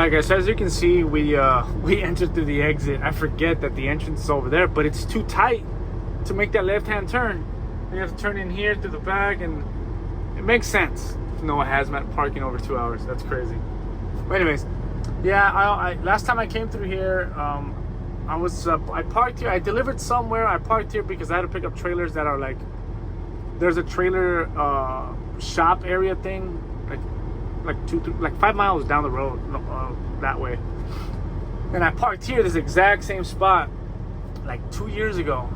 Alright guys, so as you can see, we entered through the exit. I forget that the entrance is over there, but it's too tight to make that left-hand turn. You have to turn in here through the back, and it makes sense. No hazmat parking over 2 hours. That's crazy. But anyways, yeah, I last time I came through here, I parked here. I delivered somewhere. I parked here because I had to pick up trailers that are like, there's a trailer shop area thing, like 5 miles down the road that way. And I parked here, this exact same spot, like 2 years ago.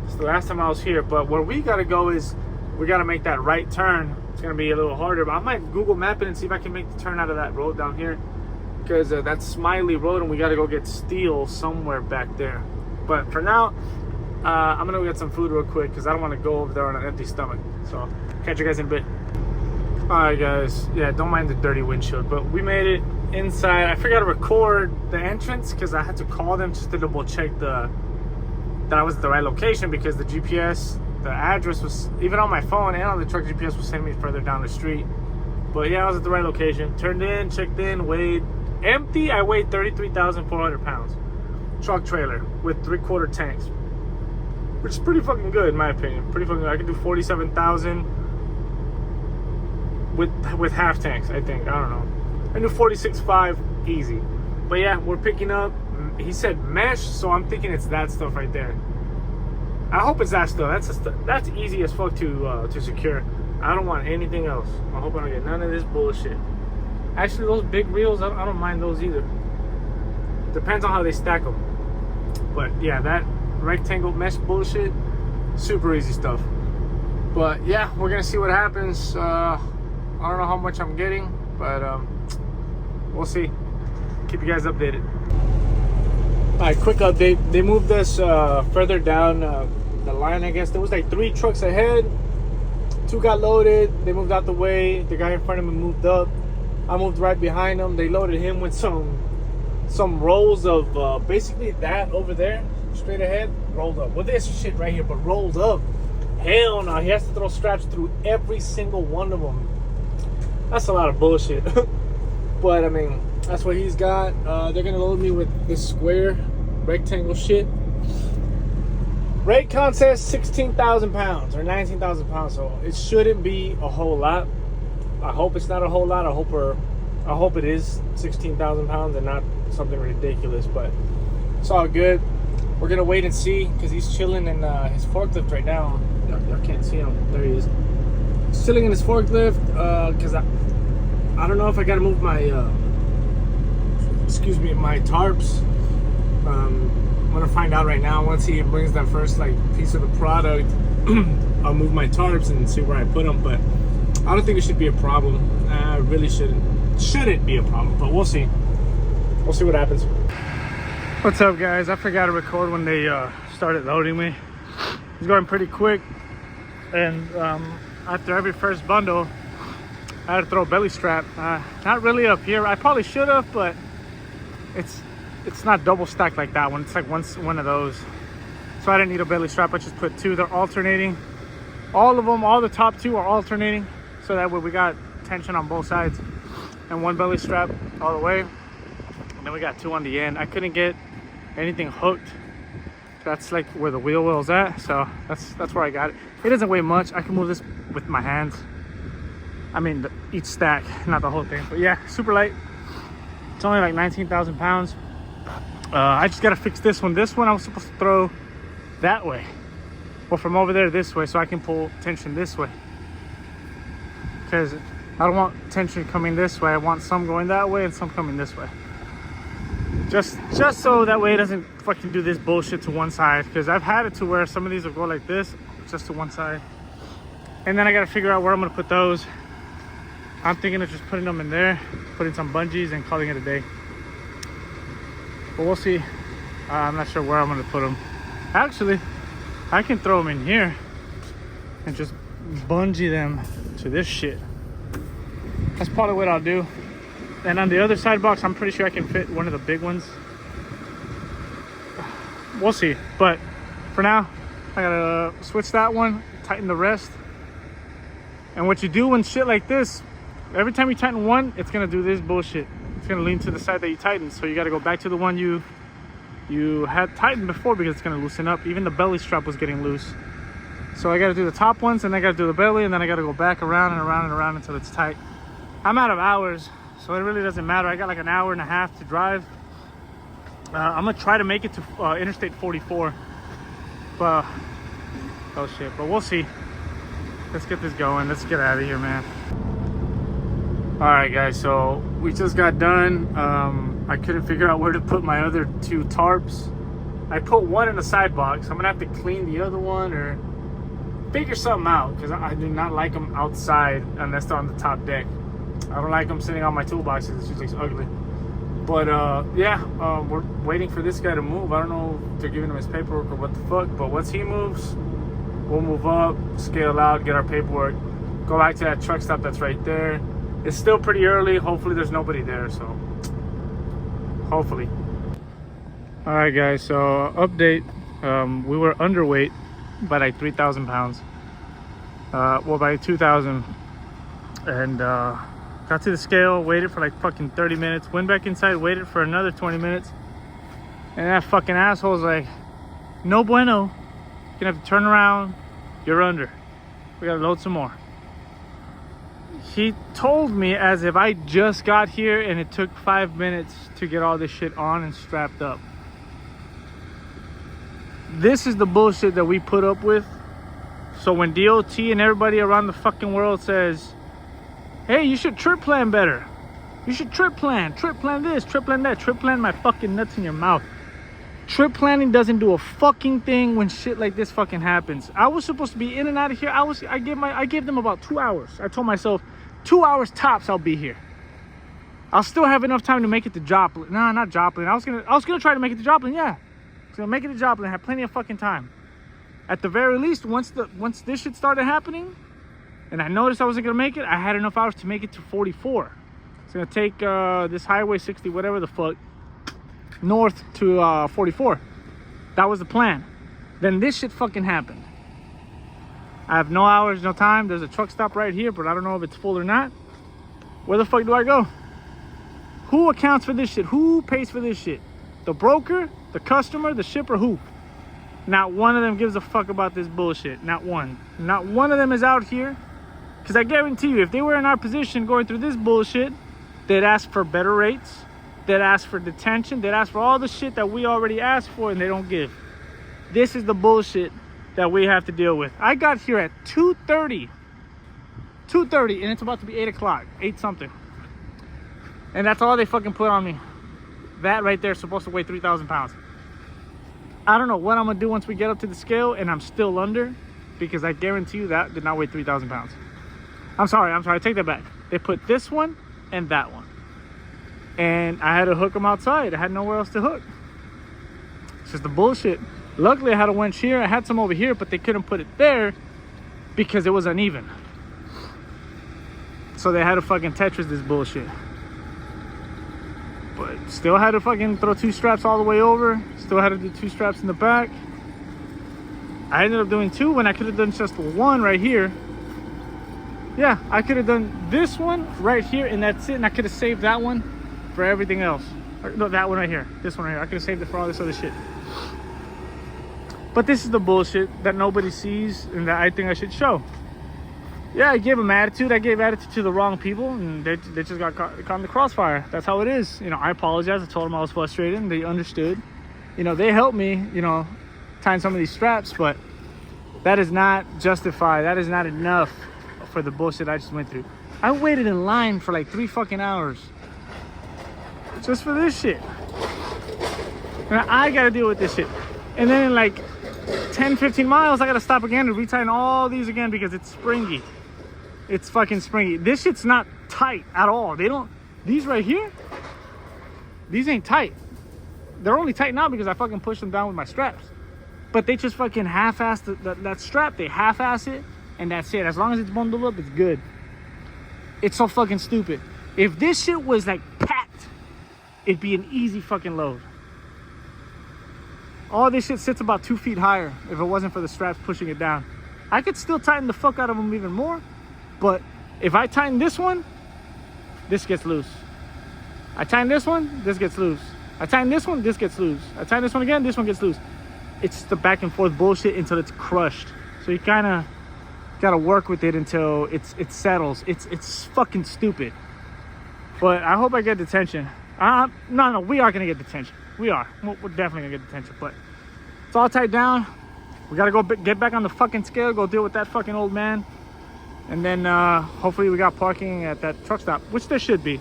It's the last time I was here. But where we gotta go is, we gotta make that right turn. It's gonna be a little harder, but I might Google map it and see if I can make the turn out of that road down here, because that's Smiley Road, and we gotta go get steel somewhere back there. But for now, I'm gonna go get some food real quick because I don't want to go over there on an empty stomach. So catch you guys in a bit. Alright guys, yeah, don't mind the dirty windshield, but we made it inside. I forgot to record the entrance because I had to call them just to double check that I was at the right location, because the GPS, the address was, even on my phone and on the truck GPS, was sending me further down the street. But yeah, I was at the right location. Turned in, checked in, weighed empty. I weighed 33,400 pounds. Truck trailer with 3/4 tanks, which is pretty fucking good in my opinion. Pretty fucking good. I can do 47,000 with half tanks, I think. I don't know. I do 46.5 easy. But yeah, we're picking up. He said mesh, so I'm thinking it's that stuff right there. I hope it's that stuff. That's easy as fuck to secure. I don't want anything else. I hope I don't get none of this bullshit. Actually, those big reels, I don't mind those either. Depends on how they stack them. But yeah, that rectangle mesh bullshit, super easy stuff. But yeah, we're gonna see what happens. I don't know how much I'm getting, but we'll see. Keep you guys updated. All right, quick update. They moved us further down the line, I guess. There was like 3 trucks ahead. 2 got loaded. They moved out the way. The guy in front of me moved up. I moved right behind him. They loaded him with some rolls of basically that over there, straight ahead, rolled up. Well, this shit right here, but rolled up. Hell no, he has to throw straps through every single one of them. That's a lot of bullshit. But I mean, that's what he's got. They're gonna load me with this square rectangle shit. Rate count says 16,000 pounds or 19,000 pounds, so it shouldn't be a whole lot. I hope it's not a whole lot. I hope it is 16,000 pounds and not something ridiculous, but it's all good. We're gonna wait and see, because he's chilling in his forklift right now. Y'all can't see him. There he is. He's chilling in his forklift because I don't know if I gotta move my my tarps. I'm gonna find out right now. Once he brings that first like piece of the product, I'll move my tarps and see where I put them. But I don't think it should be a problem. I really shouldn't be a problem, but we'll see. We'll see what happens. What's up, guys? I forgot to record when they started loading me. It's going pretty quick, and after every first bundle, I had to throw a belly strap. Not really up here. I probably should have, but it's not double stacked like that one. It's like one of those. So I didn't need a belly strap. I just put 2. They're alternating. All of them, all the top 2 are alternating, so that way we got tension on both sides, and 1 belly strap all the way, and then we got 2 on the end. I couldn't get anything hooked. That's like where the wheel well's at, so that's where I got it. It doesn't weigh much. I can move this with my hands. I mean, each stack, not the whole thing. But yeah, super light. It's only like 19,000 pounds. I just gotta fix this one. This one I was supposed to throw that way, or from over there this way, so I can pull tension this way, because I don't want tension coming this way. I want some going that way and some coming this way, just so that way it doesn't fucking do this bullshit to one side, because I've had it to where some of these will go like this, just to one side, and then I gotta figure out where I'm gonna put those. I'm thinking of just putting them in there, putting some bungees and calling it a day. But we'll see. I'm not sure where I'm gonna put them. Actually, I can throw them in here and just bungee them to this shit. That's probably what I'll do. And on the other side box, I'm pretty sure I can fit one of the big ones. We'll see. But for now, I gotta switch that one, tighten the rest. And what you do when shit like this, every time you tighten one, it's gonna do this bullshit. it's gonna lean to the side that you tightened. So you gotta go back to the one you had tightened before, because it's gonna loosen up. Even the belly strap was getting loose. So I gotta do the top ones, and I gotta do the belly, and then I gotta go back around and around and around until it's tight. I'm out of hours, so it really doesn't matter. I got like an hour and a half to drive. I'm gonna try to make it to Interstate 44. But, oh shit, but we'll see. Let's get this going. Let's get out of here, man. All right, guys, so we just got done. I couldn't figure out where to put my other 2 tarps. I put one in the side box. I'm gonna have to clean the other one or figure something out, because I do not like them outside unless they're on the top deck. I don't like them sitting on my toolboxes. It just looks ugly. But yeah, we're waiting for this guy to move. I don't know if they're giving him his paperwork or what the fuck, but once he moves, we'll move up, scale out, get our paperwork, go back to that truck stop that's right there. It's still pretty early. Hopefully there's nobody there, so hopefully. All right, guys, so update. We were underweight by like 3,000 pounds. Well, by 2,000. And got to the scale, waited for like fucking 30 minutes, went back inside, waited for another 20 minutes. And that fucking asshole's like, no bueno. You're gonna have to turn around. You're under. We gotta load some more. He told me as if I just got here and it took 5 minutes to get all this shit on and strapped up. This is the bullshit that we put up with. So when DOT and everybody around the fucking world says, hey, you should trip plan better. You should trip plan this, trip plan that, trip plan my fucking nuts in your mouth. Trip planning doesn't do a fucking thing when shit like this fucking happens. I was supposed to be in and out of here. I gave them about 2 hours. I told myself 2 hours tops I'll be here. I'll still have enough time to make it to Joplin. Nah, not Joplin. I was gonna try to make it to Joplin, yeah. I was gonna make it to Joplin, have plenty of fucking time. At the very least, once this shit started happening, and I noticed I wasn't gonna make it, I had enough hours to make it to 44. It's gonna take this highway 60, whatever the fuck, north to 44. That was the plan. Then this shit fucking happened. I have no hours, no time. There's a truck stop right here, but I don't know if it's full or not. Where the fuck do I go? Who accounts for this shit? Who pays for this shit? The broker, the customer, the shipper, who? Not one of them gives a fuck about this bullshit. Not one. Not one of them is out here. Because I guarantee you, if they were in our position going through this bullshit, they'd ask for better rates. They'd ask for detention. They'd ask for all the shit that we already asked for and they don't give. This is the bullshit that we have to deal with. I got here at 2:30. 2:30, and it's about to be 8 o'clock. 8 something. And that's all they fucking put on me. That right there is supposed to weigh 3,000 pounds. I don't know what I'm going to do once we get up to the scale and I'm still under, because I guarantee you that did not weigh 3,000 pounds. I'm sorry, I take that back. They put this one and that one. And I had to hook them outside. I had nowhere else to hook. It's just the bullshit. Luckily, I had a winch here. I had some over here, but they couldn't put it there because it was uneven. So they had to fucking Tetris this bullshit. But still had to fucking throw 2 straps all the way over. Still had to do 2 straps in the back. I ended up doing 2 when I could have done just 1 right here. Yeah, I could have done this one right here and that's it. And I could have saved that one for everything else. Or, no, that one right here. This one right here. I could have saved it for all this other shit. But this is the bullshit that nobody sees and that I think I should show. Yeah, I gave them attitude. I gave attitude to the wrong people, and they just got caught in the crossfire. That's how it is. You know, I apologize. I told them I was frustrated, and they understood. You know, they helped me, you know, tying some of these straps, but that is not justified. That is not enough for the bullshit I just went through. I waited in line for like 3 fucking hours just for this shit. And I gotta deal with this shit. And then in like 10, 15 miles, I gotta stop again and retie all these again because it's springy. It's fucking springy. This shit's not tight at all. These right here, these ain't tight. They're only tight now because I fucking pushed them down with my straps. But they just fucking half-ass that strap. They half-ass it, and that's it. As long as it's bundled up, it's good. It's so fucking stupid. If this shit was like packed, it'd be an easy fucking load. All this shit sits about 2 feet higher if it wasn't for the straps pushing it down. I could still tighten the fuck out of them even more, but if I tighten this one, this gets loose. I tighten this one, this gets loose. I tighten this one, this gets loose. I tighten this one again, this one gets loose. It's the back and forth bullshit until it's crushed. So you kind of gotta work with it until it settles. It's fucking stupid. But I hope I get detention. No, we are gonna get detention. We're definitely gonna get detention. But it's all tied down. We gotta go get back on the fucking scale, go deal with that fucking old man. And then hopefully we got parking at that truck stop, which there should be.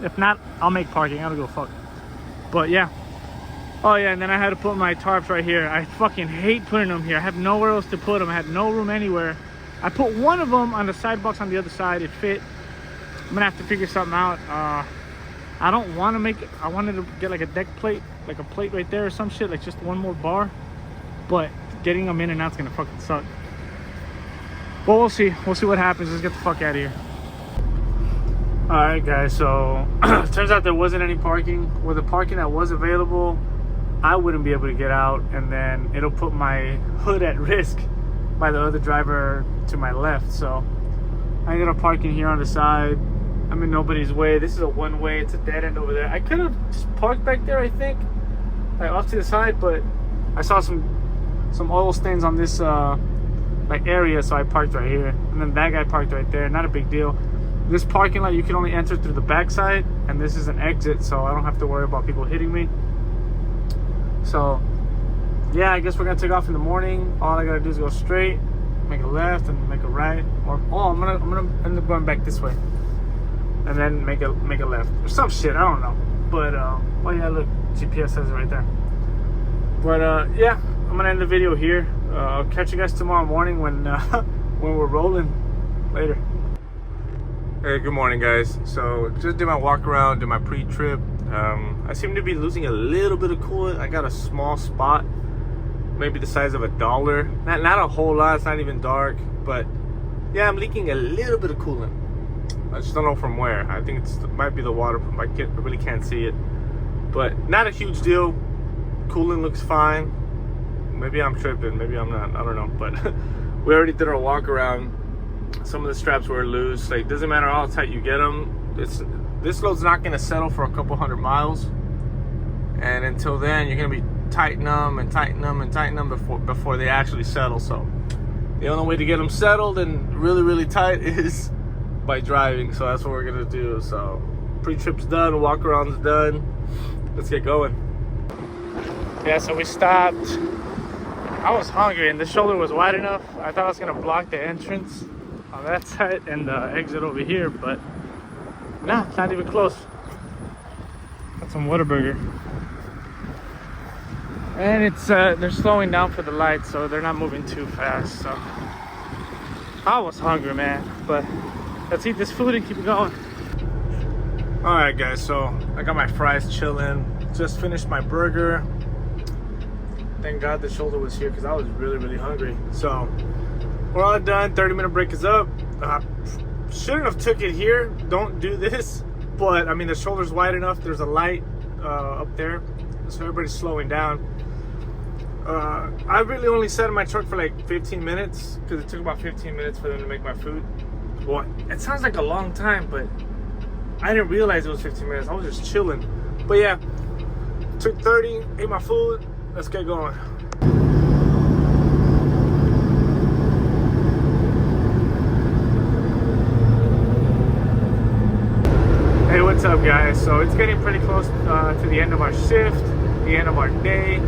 If not, I'll make parking. I don't give a fuck. But yeah. Oh yeah, and then I had to put my tarps right here. I fucking hate putting them here. I have nowhere else to put them. I had no room anywhere. I put one of them on the sidebox on the other side. It fit. I'm gonna have to figure something out. I don't want to make it. I wanted to get like a deck plate, like a plate right there or some shit, like just one more bar. But getting them in and out's gonna fucking suck. But we'll see. We'll see what happens. Let's get the fuck out of here. All right, guys. So turns out there wasn't any parking. With the parking that was available, I wouldn't be able to get out, and then it'll put my hood at risk by the other driver to my left. So I ended up parking here on the side. I'm in nobody's way. This is a one-way. It's a dead end over there. I could have just parked back there, I think, like off to the side, but I saw some oil stains on this like area, so I parked right here. And then that guy parked right there. Not a big deal. This parking lot, you can only enter through the back side, and this is an exit, so I don't have to worry about people hitting me. So yeah, I guess we're gonna take off in the morning. All I gotta do is go straight, make a left, and make a right. Or I'm gonna end up going back this way, and then make a left or some shit. I don't know. But oh yeah, look, GPS says it right there. But yeah, I'm gonna end the video here. I'll catch you guys tomorrow morning when when we're rolling. Later. Hey, good morning, guys. So just did my walk around, did my pre-trip. I seem to be losing a little bit of coolant. I got a small spot, maybe the size of $1. Not a whole lot. It's not even dark, but yeah, I'm leaking a little bit of coolant. I just don't know from where. I think it might be the water pump. I really can't see it, but not a huge deal. Coolant looks fine. Maybe I'm tripping. Maybe I'm not. I don't know. But we already did our walk around. Some of the straps were loose. Like, doesn't matter how tight you get them. This load's not gonna settle for a couple 100 miles, and until then, you're gonna be tightening them before they actually settle. So the only way to get them settled and really tight is by driving. So that's what we're gonna do. So pre-trip's done, walk around's done. Let's get going. Yeah, so we stopped. I was hungry and the shoulder was wide enough. I thought I was gonna block the entrance on that side and the exit over here, but nah, it's not even close. Got some Whataburger. And it's they're slowing down for the lights, so they're not moving too fast. So I was hungry, man, but let's eat this food and keep it going. All right, guys, so I got my fries chilling. Just finished my burger. Thank God the shoulder was here because I was really hungry. So we're all done. 30-minute break is up. Shouldn't have took it here. Don't do this. But I mean, the shoulder's wide enough. There's a light up there, so everybody's slowing down. I really only sat in my truck for like 15 minutes because it took about 15 minutes for them to make my food. Well, it sounds like a long time, but I didn't realize it was 15 minutes. I was just chilling. But yeah, took 30, ate my food. Let's get going. Hey, what's up, guys? So it's getting pretty close to the end of our shift, the end of our day.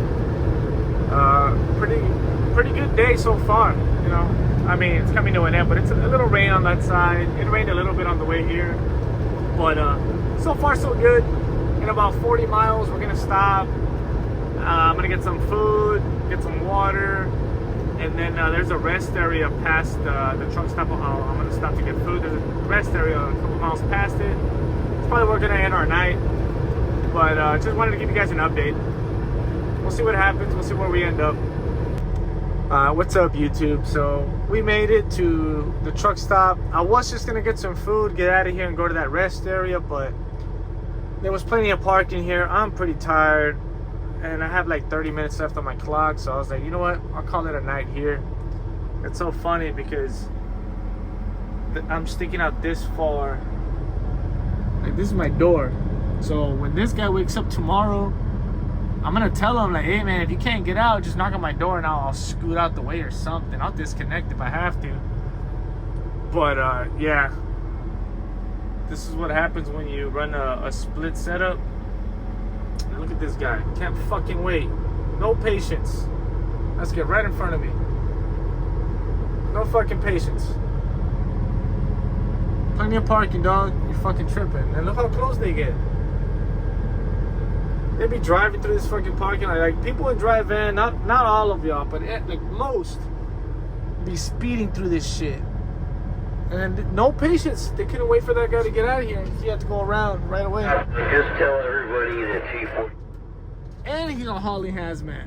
Pretty good day so far, you know. I mean, it's coming to an end, but it's a little rain on that side. It rained a little bit on the way here, but so far so good. In about 40 miles, we're gonna stop. I'm gonna get some food, get some water, and then there's a rest area past the truck stop. I'm gonna stop to get food. There's a rest area a couple miles past it. It's probably where we're gonna end our night, but just wanted to give you guys an update. We'll see what happens. We'll see where we end up. What's up, YouTube? So we made it to the truck stop. I was just gonna get some food, get out of here, and go to that rest area, but there was plenty of parking here. I'm pretty tired, and I have like 30 minutes left on my clock, so I was like, you know what? I'll call it a night here. It's so funny because I'm sticking out this far. Like, this is my door. So when this guy wakes up tomorrow, I'm gonna tell him like, hey man, if you can't get out, just knock on my door and I'll scoot out the way or something. I'll disconnect if I have to. But yeah, this is what happens when you run a split setup. And look at this guy, can't fucking wait. No patience. Let's get right in front of me. No fucking patience. Plenty of parking, dog. You're fucking tripping. And look how close they get. They be driving through this fucking parking lot. Like people in drive van, not all of y'all, but like most, be speeding through this shit. And no patience. They couldn't wait for that guy to get out of here. He had to go around right away. Just tell everybody that Chief. And he's on Holly hazmat.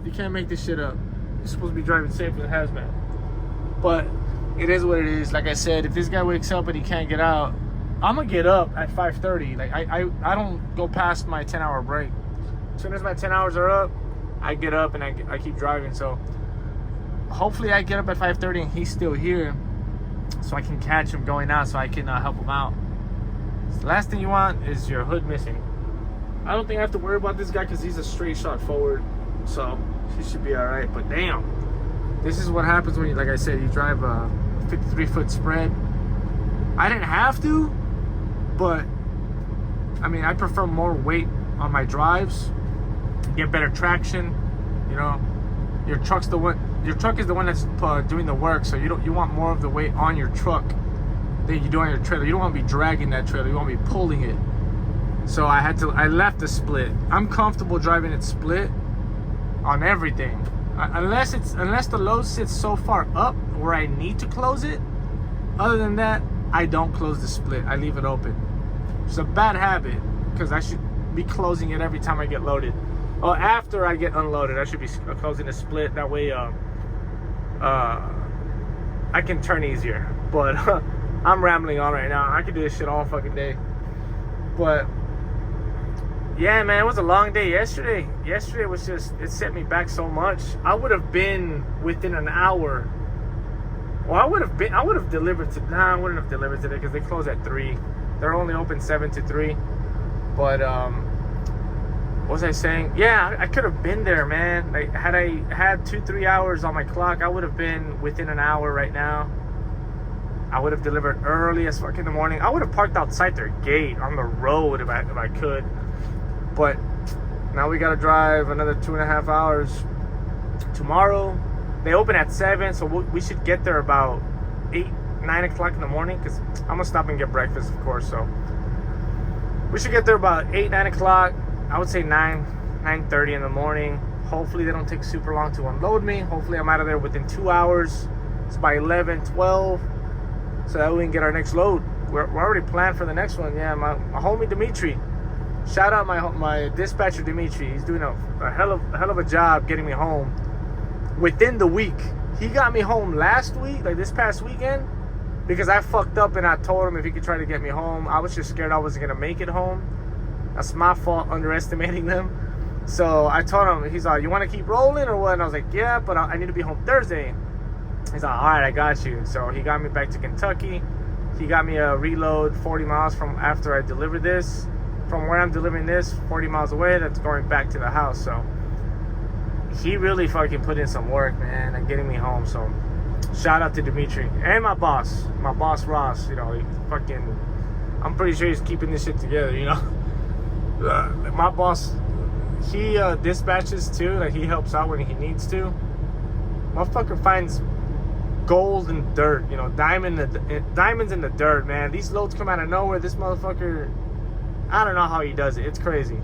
You can't make this shit up. You're supposed to be driving safe with hazmat. But it is what it is. Like I said, if this guy wakes up and he can't get out, I'm gonna get up at 5:30. Like I don't go past my 10-hour break. As soon as my 10 hours are up, I get up and I keep driving. So hopefully I get up at 5:30 and he's still here, so I can catch him going out, so I can help him out. So the last thing you want is your hood missing. I don't think I have to worry about this guy because he's a straight shot forward, so he should be all right. But damn, this is what happens when you, like I said, you drive a 53-foot spread. I didn't have to, but I mean, I prefer more weight on my drives, get better traction. You know, your truck is the one that's doing the work, so you want more of the weight on your truck than you do on your trailer. You don't want to be dragging that trailer. You want to be pulling it. So I left the split. I'm comfortable driving it split on everything, unless the load sits so far up where I need to close it. Other than that, I don't close the split. I leave it open. It's a bad habit because I should be closing it every time I get loaded. Or after I get unloaded, I should be closing the split. That way, I can turn easier. But I'm rambling on right now. I could do this shit all fucking day. But yeah, man, it was a long day yesterday. Yesterday was just, it set me back so much. I would have been within an hour. Well, I would have delivered to, I wouldn't have delivered today because they close at 3. They're only open 7 to 3. But, what was I saying? Yeah, I could have been there, man. Like, had I had 2-3 hours on my clock, I would have been within an hour right now. I would have delivered early as fuck in the morning. I would have parked outside their gate on the road if I could. But now we gotta drive another 2.5 hours. Tomorrow, they open at 7, so we should get there about 8-9 o'clock in the morning, because I'm gonna stop and get breakfast, of course. So we should get there about 8-9 o'clock. I would say 9:30 in the morning. Hopefully they don't take super long to unload me. Hopefully I'm out of there within 2 hours. It's by 11-12, so that we can get our next load. We're already planned for the next one. Yeah, my homie Dimitri. Shout out my dispatcher Dimitri. He's doing a hell of a job getting me home within the week. He got me home last week, like this past weekend, because I fucked up and I told him if he could try to get me home. I was just scared I wasn't gonna make it home. That's my fault, underestimating them. So I told him, he's like, you want to keep rolling or what? And I was like, yeah, but I need to be home Thursday. He's like, all right, I got you. So he got me back to Kentucky. He got me a reload 40 miles from after I delivered this. From where I'm delivering this, 40 miles away, that's going back to the house. So he really fucking put in some work, man, and getting me home. So shout out to Dimitri and my boss Ross. You know, he fucking, I'm pretty sure he's keeping this shit together, you know. My boss, he dispatches too. Like, he helps out when he needs to. Motherfucker finds gold in dirt, you know, diamonds in the dirt, man. These loads come out of nowhere. This motherfucker, I don't know how he does it. It's crazy.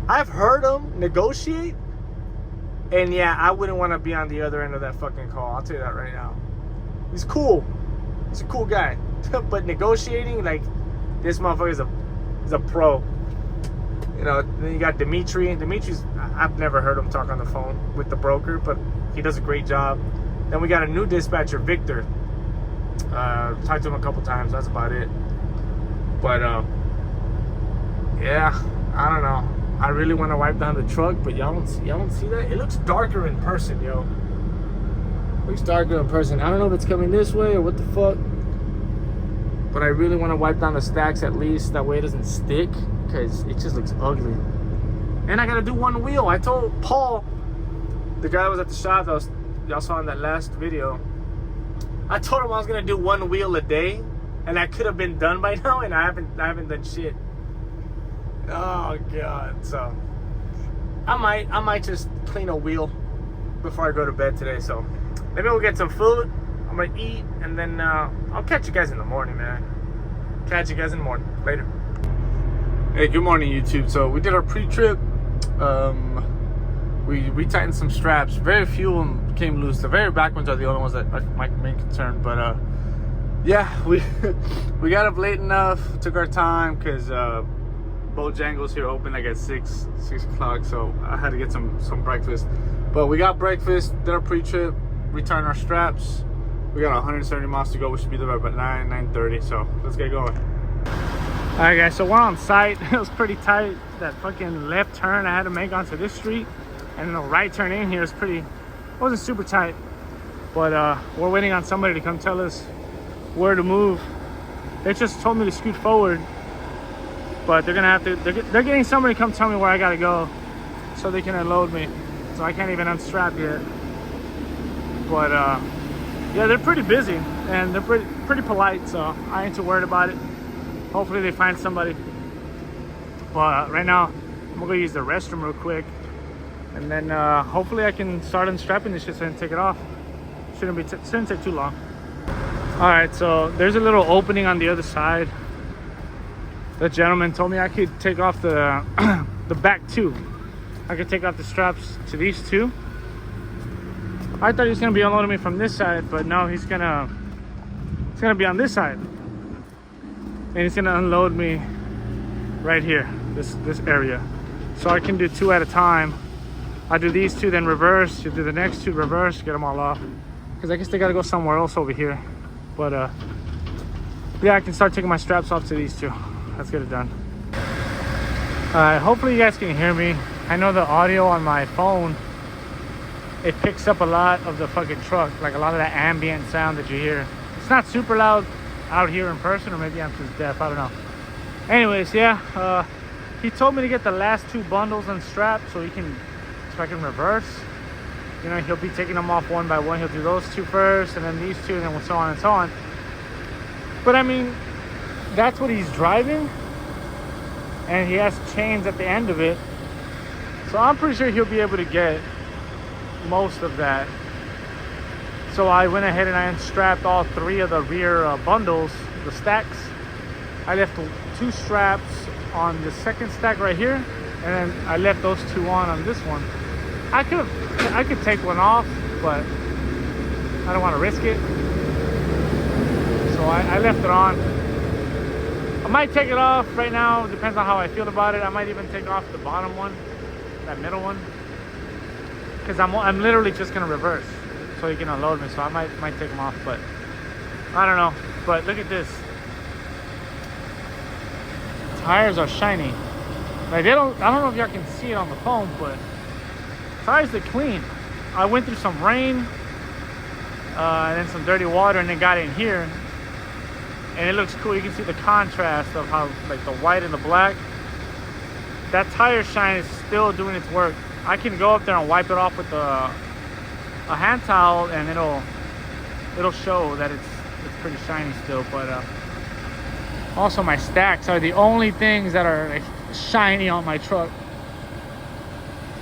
I've heard him negotiate, and yeah, I wouldn't want to be on the other end of that fucking call. I'll tell you that right now. He's cool. He's a cool guy. But negotiating, like, this motherfucker is a pro. You know, then you got Dimitri. Dimitri's, I've never heard him talk on the phone with the broker, but he does a great job. Then we got a new dispatcher, Victor. Talked to him a couple times. That's about it. But yeah, I don't know. I really want to wipe down the truck, but y'all don't see that? It looks darker in person, yo. Looks darker in person. I don't know if it's coming this way or what the fuck. but I really want to wipe down the stacks at least. That way it doesn't stick, because it just looks ugly. And I gotta do one wheel. I told Paul, the guy that was at the shop that y'all saw in that last video, I told him I was gonna do one wheel a day, and that could have been done by now, and I haven't done shit. Oh god. So I might just clean a wheel before I go to bed today. So maybe we'll get some food. I'm gonna eat, and then I'll catch you guys in the morning, man. Catch you guys in the morning. Later. Hey, good morning, YouTube. So we did our pre-trip. We tightened some straps. Very few of them came loose. The very back ones are the only ones that are my main concern. But yeah, we got up late enough. Took our time because Bojangles here open like at 6 o'clock. So I had to get some breakfast. But we got breakfast. Did our pre-trip. Returned our straps. We got 170 miles to go. We should be there by about 9:30. So let's get going. All right, guys. So we're on site. It was pretty tight. That fucking left turn I had to make onto this street, and then the right turn in here is pretty. Wasn't super tight, but we're waiting on somebody to come tell us where to move. They just told me to scoot forward, but they're gonna have to. They're getting somebody to come tell me where I gotta go, so they can unload me. So I can't even unstrap yet. But yeah, they're pretty busy and they're pretty polite, so I ain't too worried about it. Hopefully they find somebody. But right now I'm gonna go use the restroom real quick, and then hopefully I can start unstrapping this shit so I can take it off. Shouldn't take too long. All right, so there's a little opening on the other side. The gentleman told me I could take off the the back two. I could take off the straps to these two. I thought he was gonna be unloading me from this side, but no, he's gonna be on this side, and he's gonna unload me right here, this area. So I can do two at a time. I do these two, then reverse. You do the next two, reverse, get them all off. Because I guess they gotta go somewhere else over here. But yeah, I can start taking my straps off to these two. Let's get it done. Hopefully you guys can hear me. I know the audio on my phone, it picks up a lot of the fucking truck, like a lot of that ambient sound that you hear. It's not super loud out here in person, or maybe I'm just deaf, I don't know. Anyways, yeah, he told me to get the last two bundles unstrapped so I can reverse. You know, he'll be taking them off one by one. He'll do those two first, and then these two, and then so on and so on. But I mean, that's what he's driving, and he has chains at the end of it. So I'm pretty sure he'll be able to get most of that. So I went ahead and I unstrapped all three of the rear bundles, the stacks. I left two straps on the second stack right here, and then I left those two on this one. I could take one off, but I don't want to risk it. So I left it on. I might take it off right now, depends on how I feel about it. I might even take off the bottom one, that middle one, because I'm literally just gonna reverse so he can unload me. So I might take them off, but I don't know. But look at this, tires are shiny. Like I don't know if y'all can see it on the phone, but tires are clean. I went through some rain and then some dirty water, and then got in here, and it looks cool. You can see the contrast of how, like, the white and the black. That tire shine is still doing its work. I can go up there and wipe it off with a hand towel, and it'll show that it's pretty shiny still. But also my stacks are the only things that are, like, shiny on my truck.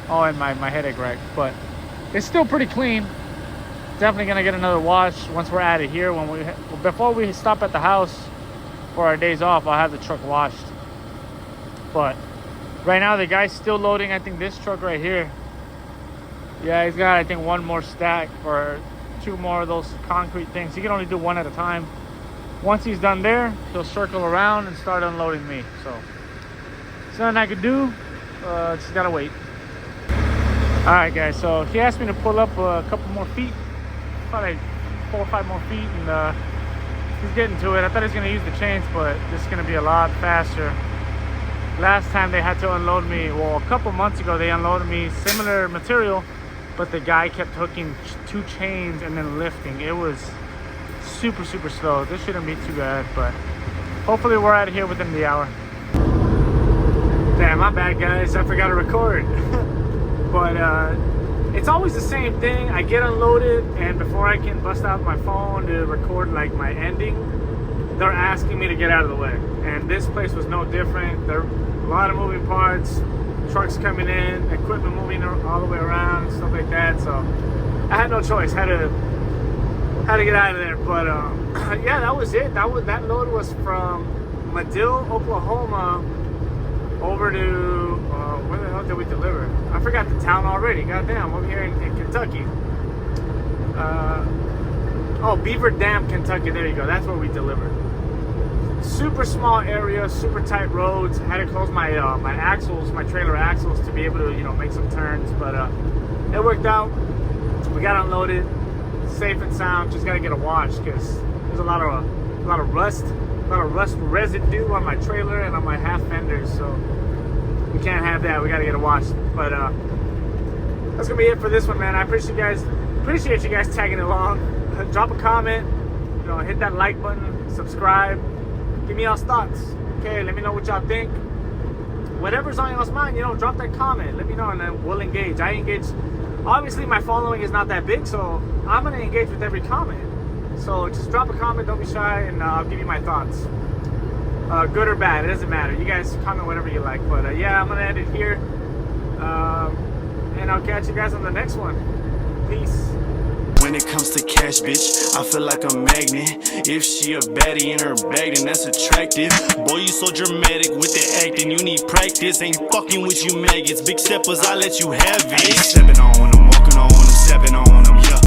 Oh, and my headache rack, but it's still pretty clean. Definitely gonna get another wash once we're out of here. Before we stop at the house for our days off, I'll have the truck washed. But right now the guy's still loading, I think, this truck right here. Yeah, he's got, I think, one more stack or two more of those concrete things. He can only do one at a time. Once he's done there, he'll circle around and start unloading me. So there's nothing I could do. Just gotta wait. All right, guys, so he asked me to pull up a couple more feet, probably like 4 or 5 more feet, and he's getting to it. I thought he was gonna use the chains, but this is gonna be a lot faster. Last time they had to unload me, well, a couple months ago, they unloaded me similar material, but the guy kept hooking 2 chains and then lifting. It was super slow. This shouldn't be too bad, but hopefully we're out of here within the hour. Damn, my bad, guys. I forgot to record. But it's always the same thing. I get unloaded, and before I can bust out my phone to record like my ending, they're asking me to get out of the way. And this place was no different. There are a lot of moving parts, trucks coming in, equipment moving all the way around, stuff like that. So I had no choice. Had to get out of there. But yeah, that was it. That load was from Madill, Oklahoma, over to where the hell did we deliver? I forgot the town already. Goddamn, over here in Kentucky. Oh, Beaver Dam, Kentucky. There you go. That's where we delivered. Super small area, super tight roads. I had to close my my axles, my trailer axles, to be able to make some turns. But it worked out. We got unloaded, safe and sound. Just gotta get a wash because there's a lot of rust residue on my trailer and on my half fenders. So we can't have that. We gotta get a wash. But that's gonna be it for this one, man. I appreciate you guys tagging along. Drop a comment, hit that like button, subscribe, give me y'all's thoughts. Okay, let me know what y'all think. Whatever's on y'all's mind, drop that comment. Let me know, and then we'll engage. I engage. Obviously, my following is not that big, so I'm gonna engage with every comment. So just drop a comment. Don't be shy, and I'll give you my thoughts. Good or bad, it doesn't matter. You guys comment whatever you like. But yeah, I'm gonna end it here, and I'll catch you guys on the next one. Peace. When it comes to cash, bitch, I feel like a magnet. If she a baddie in her bag, then that's attractive. Boy, you so dramatic with the acting, you need practice. Ain't fucking with you maggots, big steppers, I let you have it. I ain't stepping on them, walking on them, stepping on them, yeah.